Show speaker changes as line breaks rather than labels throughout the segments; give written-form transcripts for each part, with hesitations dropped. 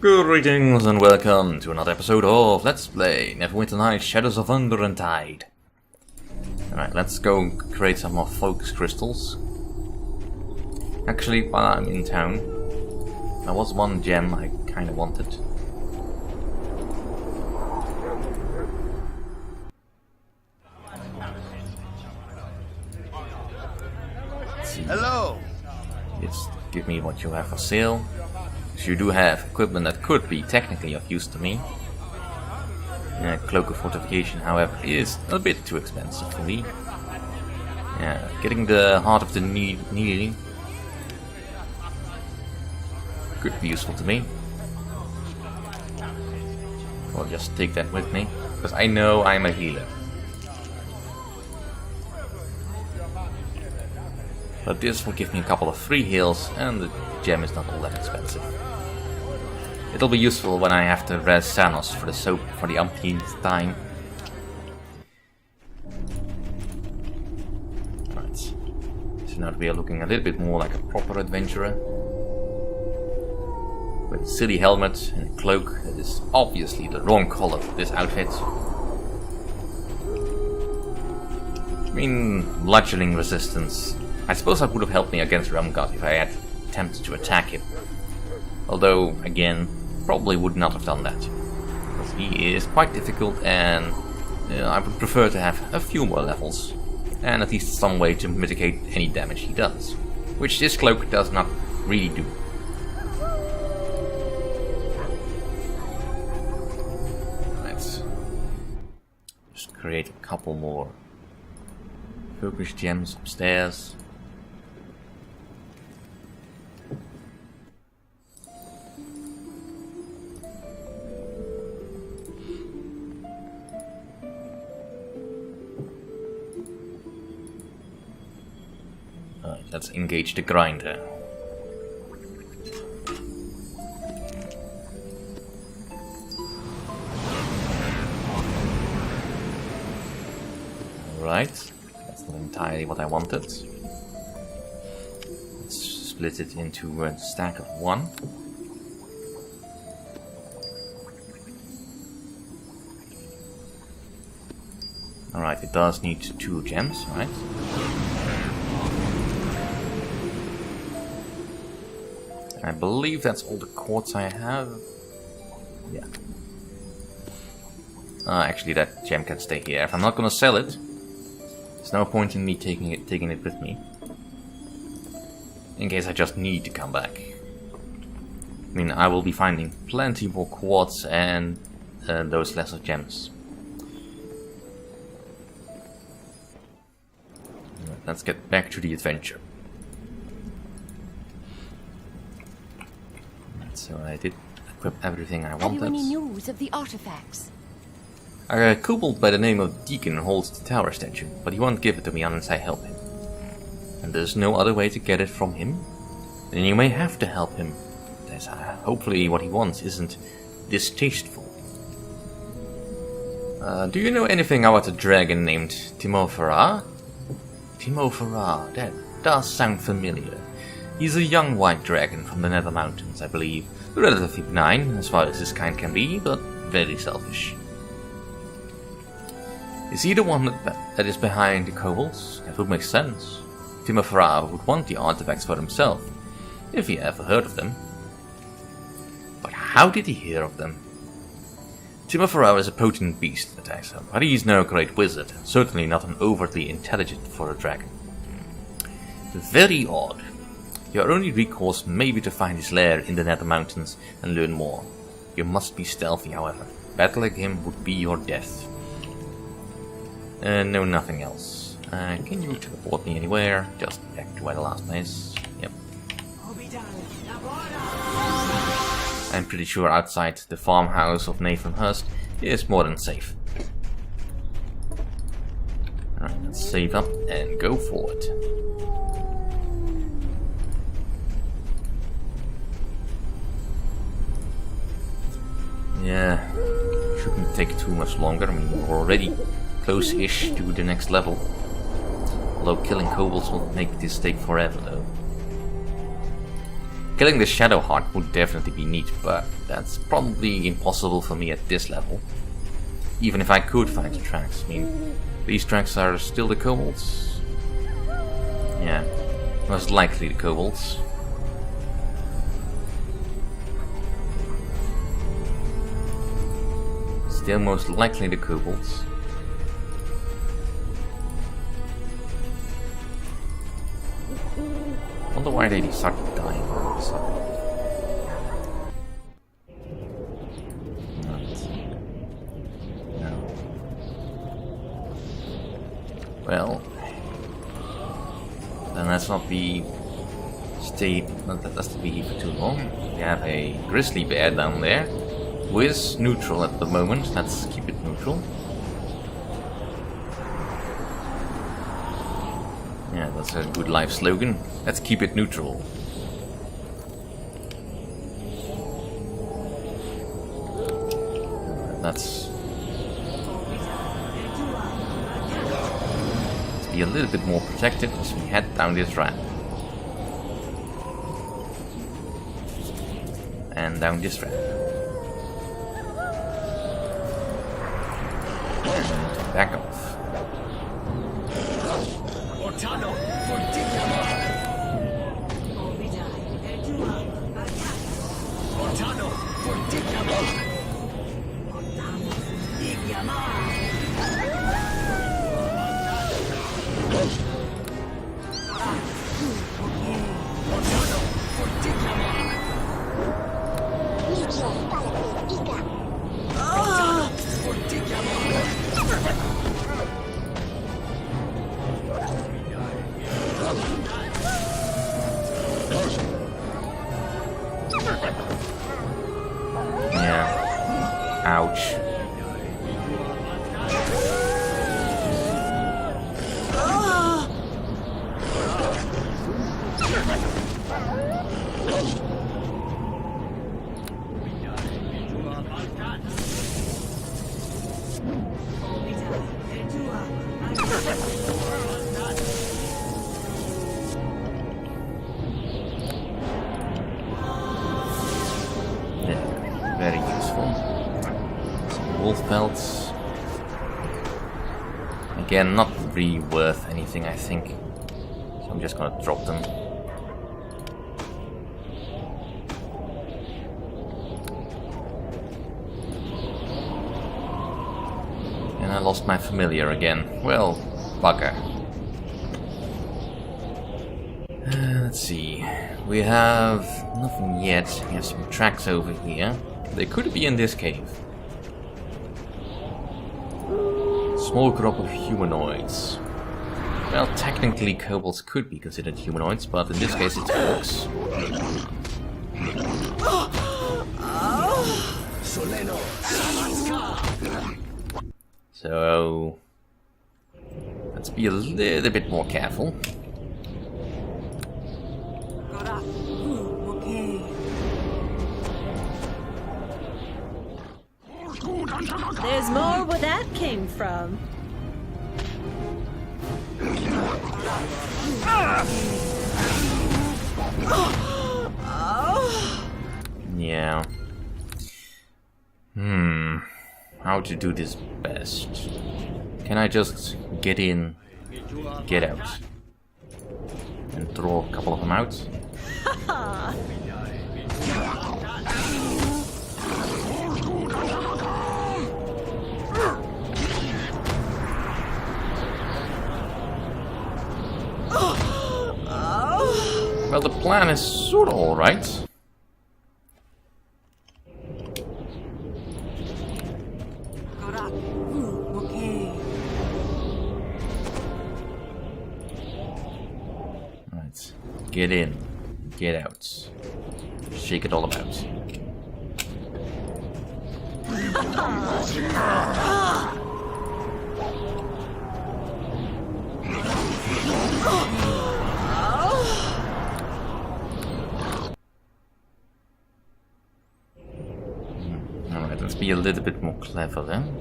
Greetings and welcome to another episode of Let's Play Neverwinter Nights Shadows of Undrentide. Alright, let's go create some more focus crystals. Actually, while I'm in town, there was one gem I kinda wanted. Let's see.
Hello!
Just give me what you have for sale. So you do have equipment that could be technically of use to me. Cloak of Fortification, however, is a bit too expensive for me. Getting the Heart of the Needling could be useful to me. I'll just take that with me, because I know I'm a healer. But this will give me a couple of free heals, and the gem is not all that expensive. It'll be useful when I have to res Sanos for the soap for the umpteenth time. Right. So now we are looking a little bit more like a proper adventurer. With a silly helmet and a cloak that is obviously the wrong color for this outfit. I mean, bludgeoning resistance. I suppose that would have helped me against Rumgut if I had attempted to attack him. Although, again, probably would not have done that. Because he is quite difficult and I would prefer to have a few more levels. And at least some way to mitigate any damage he does. Which this cloak does not really do. Let's just create a couple more focus gems upstairs. Let's engage the grinder. Alright, that's not entirely what I wanted. Let's split it into a stack of 1. Alright, it does need 2 gems, right? I believe that's all the quartz I have. Yeah. Actually, that gem can stay here. If I'm not gonna sell it, there's no point in me taking it with me. In case I just need to come back. I mean, I will be finding plenty more quartz and those lesser gems. Let's get back to the adventure. So I did equip everything I wanted.
Have you any news of the artifacts?
A kobold by the name of Deacon holds the tower statue, but he won't give it to me unless I help him. And there's no other way to get it from him? Then you may have to help him. Hopefully what he wants isn't distasteful. Do you know anything about a dragon named Timofara? Timofara, that does sound familiar. He's a young white dragon from the Nether Mountains, I believe. Relatively benign, as far as his kind can be, but very selfish. Is he the one that is behind the kobolds? That would make sense. Timofara would want the artifacts for himself, if he ever heard of them. But how did he hear of them? Timofara is a potent beast, Mathijssa, but he's no great wizard, and certainly not an overtly intelligent for a dragon. Very odd. Your only recourse may be to find his lair in the Nether Mountains and learn more. You must be stealthy, however. Battling him would be your death. No, nothing else. Can you teleport me anywhere? Just back to where the last place. Yep. I'm pretty sure outside the farmhouse of Nathanhurst is more than safe. Alright, let's save up and go for it. Yeah, shouldn't take too much longer. I mean, we're already close-ish to the next level. Although killing kobolds will make this take forever, though. Killing the Shadow Heart would definitely be neat, but that's probably impossible for me at this level. Even if I could find the tracks. I mean, these tracks are still the kobolds? Yeah, most likely the kobolds. Still most likely the kobolds. Wonder why they started dying all of a sudden. No. Well, then let's not be let's not be here for too long. We have a grizzly bear down there, who is neutral at the moment. Let's keep it neutral. Yeah, that's a good life slogan. Let's keep it neutral. Let's be a little bit more protected as we head down this ramp. And down this ramp. And back off. Yeah. Ouch. Very useful. Some wolf pelts. Again, not really worth anything, I think. So I'm just gonna drop them. And I lost my familiar again. Well, bugger. Let's see. We have nothing yet. We have some tracks over here. They could be in this cave. Small group of humanoids. Well, technically kobolds could be considered humanoids, but in this case it's orcs. So let's be a little bit more careful.
There's more where that came from.
Yeah. How to do this best? Can I just get in, get out, and throw a couple of them out? Well, the plan is sort of alright. Right. Get in. Get out. Shake it all about. Alright, let's be a little bit more clever then.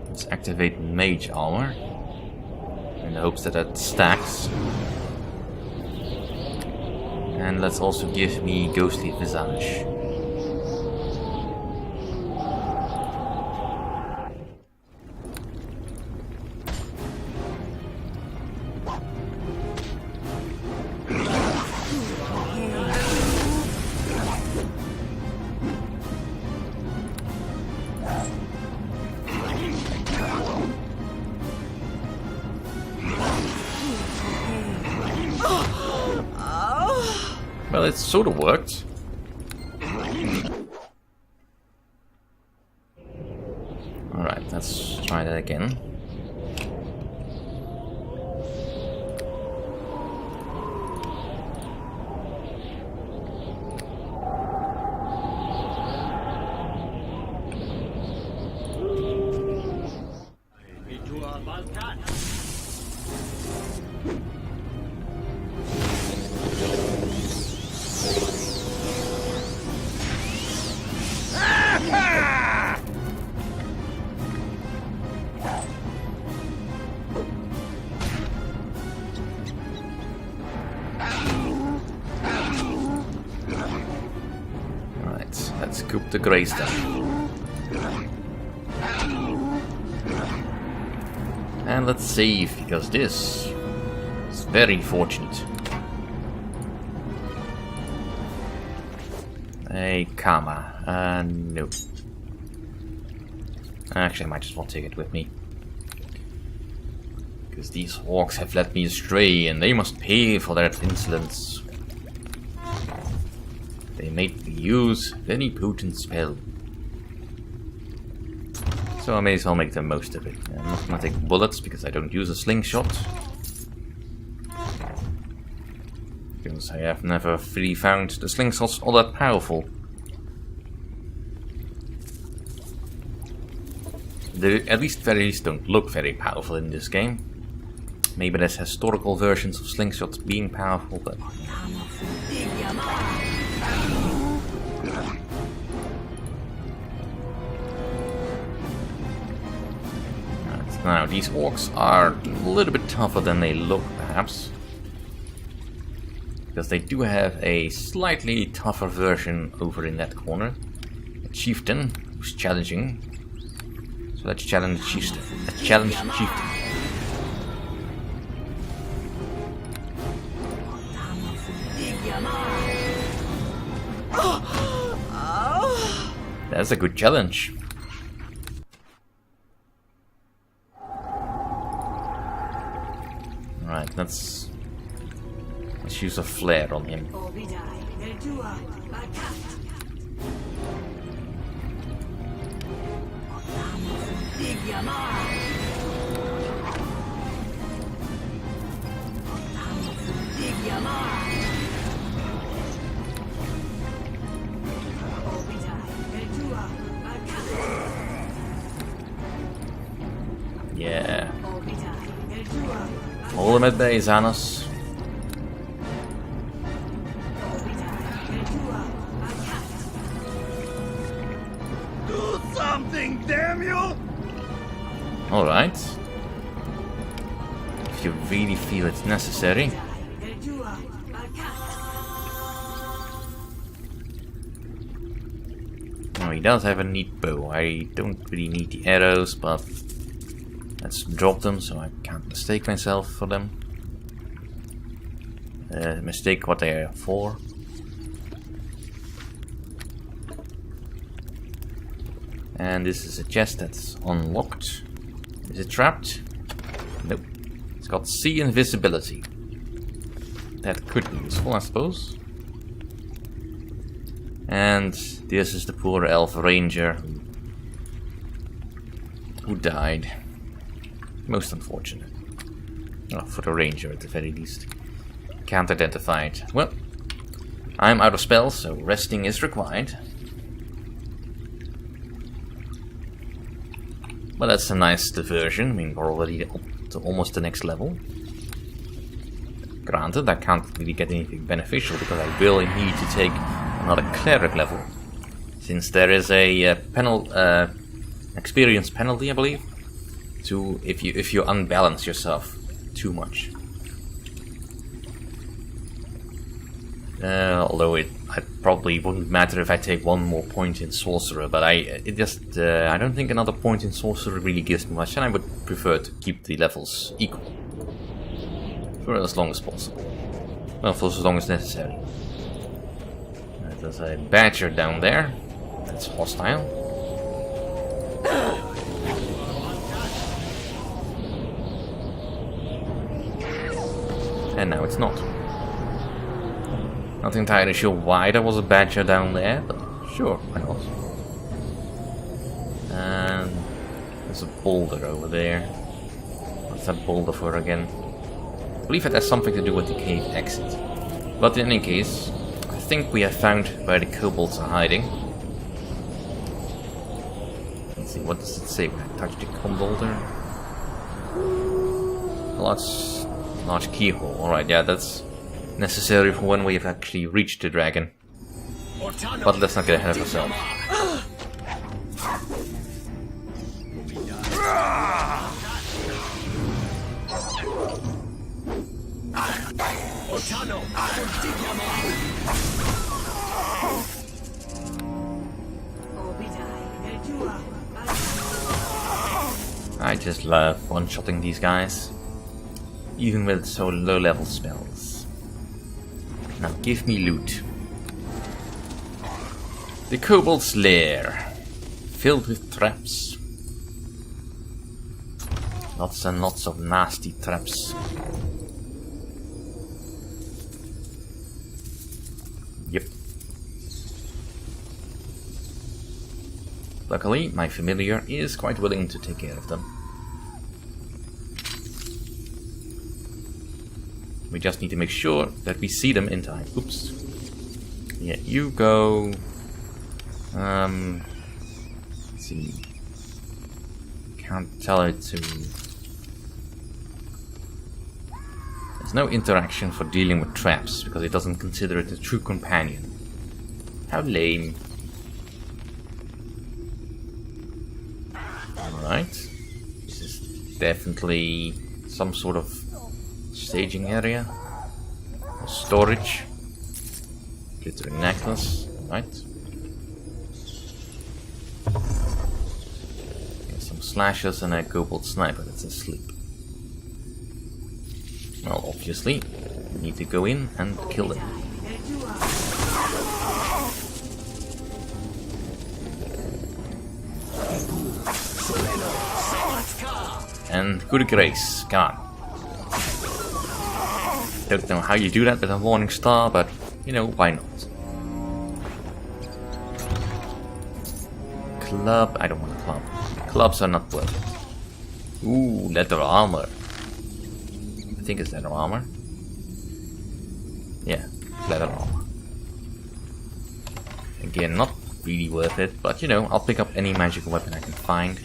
Let's activate Mage Armor in the hopes that that stacks. And let's also give me Ghostly Visage. Well, it sort of worked. Alright, let's try that again. Let's scoop the grey stuff. And let's save, because this is very fortunate. A karma. No. Actually, I might just want to take it with me. Because these orcs have led me astray, and they must pay for their insolence. They made me use very potent spell. So I may as well make the most of it. I'm not gonna take bullets because I don't use a slingshot. Because I have never really found the slingshots all that powerful. They at very least don't look very powerful in this game. Maybe there's historical versions of slingshots being powerful, but... Now, these orcs are a little bit tougher than they look, perhaps. Because they do have a slightly tougher version over in that corner. A chieftain who's challenging. So let's challenge the chieftain. Let's challenge the chieftain. That's a good challenge. Alright, let's use a flare on him. Yeah. Hold him at bay, Xanos.
Do something, damn you!
Alright. If you really feel it's necessary. Oh, he does have a neat bow. I don't really need the arrows, but let's drop them so I can't mistake myself for them. Mistake what they are for. And this is a chest that's unlocked. Is it trapped? Nope. It's got sea invisibility. That could be useful, I suppose. And this is the poor elf ranger who died. Most unfortunate. Oh, for the ranger at the very least. Can't identify it. Well, I'm out of spells, so resting is required. But that's a nice diversion. I mean, we're already up to almost the next level. Granted, I can't really get anything beneficial because I will need to take another cleric level. Since there is a experience penalty, I believe. If you unbalance yourself too much. Although it probably wouldn't matter if I take one more point in Sorcerer, but I don't think another point in Sorcerer really gives me much, and I would prefer to keep the levels equal for as long as possible. Well, for as long as necessary. There's a badger down there. That's hostile. And now it's not. Not entirely sure why there was a badger down there, but sure, why not? And there's a boulder over there. What's that boulder for again? I believe it has something to do with the cave exit. But in any case, I think we have found where the kobolds are hiding. Let's see, what does it say when I touch the boulder? Large keyhole. Alright, yeah, that's necessary for when we have actually reached the dragon. But let's not get ahead of ourselves. I just love one-shotting these guys. Even with so low-level spells. Now give me loot. The Kobold's lair. Filled with traps. Lots and lots of nasty traps. Yep. Luckily, my familiar is quite willing to take care of them. We just need to make sure that we see them in time. Oops. Yeah, you go. Let's see. Can't tell it to. There's no interaction for dealing with traps because it doesn't consider it a true companion. How lame. Alright. This is definitely some sort of staging area. Storage. Glittering necklace. Right. Some slashers and a kobold sniper that's asleep. Well, obviously, we need to go in and kill them. And good grace, gone. Don't know how you do that with a warning star, but you know, why not? Club, I don't want a club. Clubs are not worth it. Ooh, leather armor. I think it's leather armor. Yeah, leather armor. Again, not really worth it, but you know, I'll pick up any magical weapon I can find.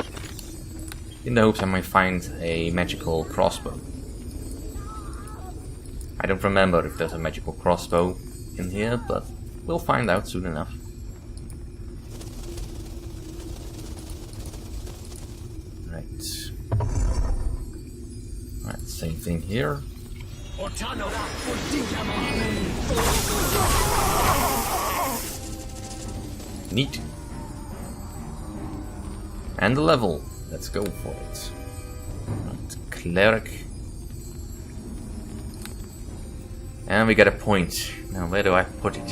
In the hopes I might find a magical crossbow. I don't remember if there's a magical crossbow in here, but we'll find out soon enough. Right. Right, same thing here. Neat. And the level. Let's go for it. Right, cleric. And we got a point. Now where do I put it?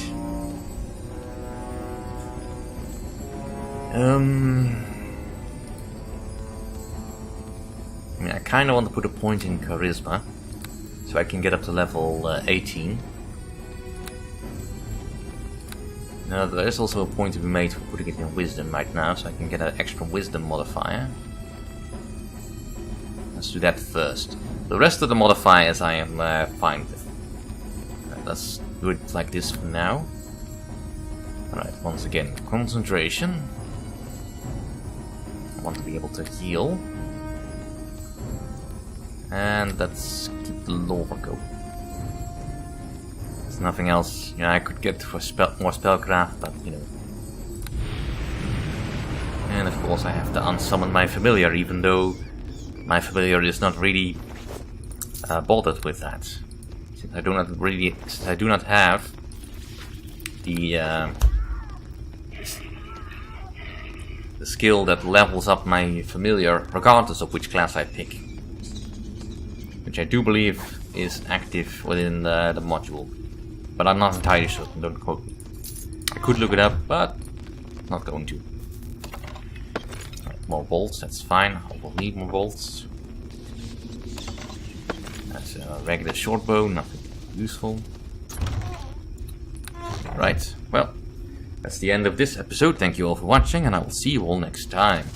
I mean, I kind of want to put a point in charisma, so I can get up to level 18. Now there is also a point to be made for putting it in wisdom right now, so I can get an extra wisdom modifier. Let's do that first. The rest of the modifiers I am fine with. Let's do it like this for now. Alright, once again, concentration. I want to be able to heal. And let's keep the lore going. There's nothing else, you know, I could get for more spellcraft, but you know. And of course I have to unsummon my familiar, even though my familiar is not really bothered with that. Since I do not have the skill that levels up my familiar regardless of which class I pick, which I do believe is active within the module, but I'm not entirely certain, don't quote me. I could look it up, but not going to. Right, more bolts, that's fine, I will need more bolts. That's a regular short bow, nothing useful. Right, well, that's the end of this episode. Thank you all for watching, and I will see you all next time.